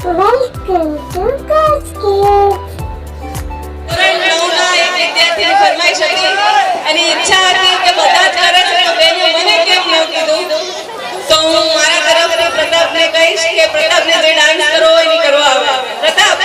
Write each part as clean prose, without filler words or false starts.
Welcome to God's Kids. ધોરણ 9ના એક વિદ્યાર્થીની ફરમાઈશ હતી અને ઈચ્છા હતી કે બધા જ કરે છે તો બેને મને કેમ ન કીધું, તો હું મારા તરફથી પ્રતાપને કહીશ કે પ્રતાપને જે ડાન્સ કરવો હોય એ કરવા આવે. પ્રતાપ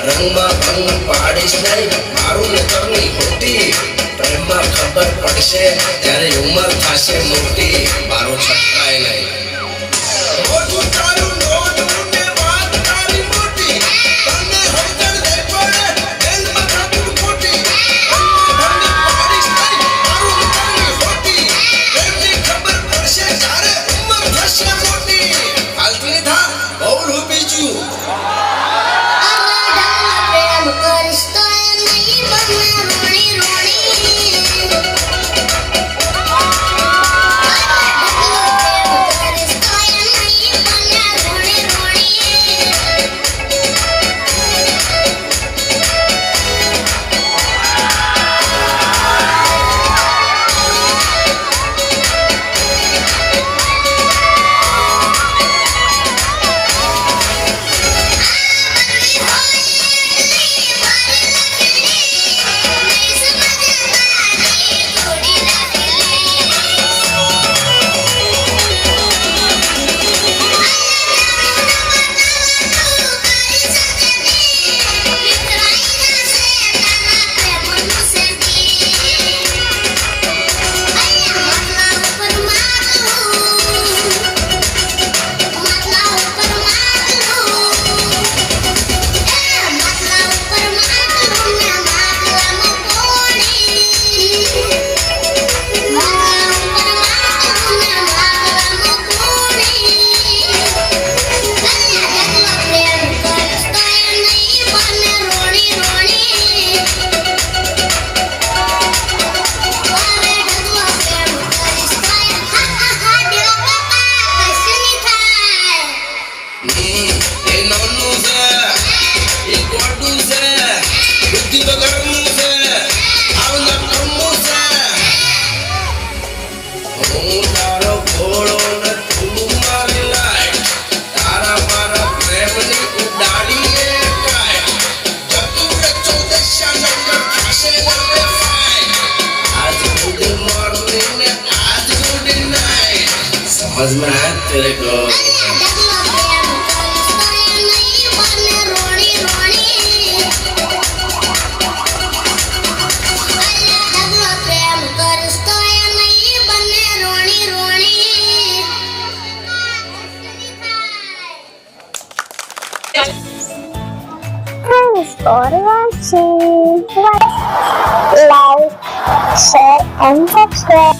રંગમાં ભંગ પાડીશ નહીં, મારું ને કરની ખોટી. પ્રેમમાં ખબર પડશે ત્યારે ઉંમર થશે મોટી, મારો છટકાય નહીં. समझ में आया तेरे को? Thanks for watching. Like, share and subscribe.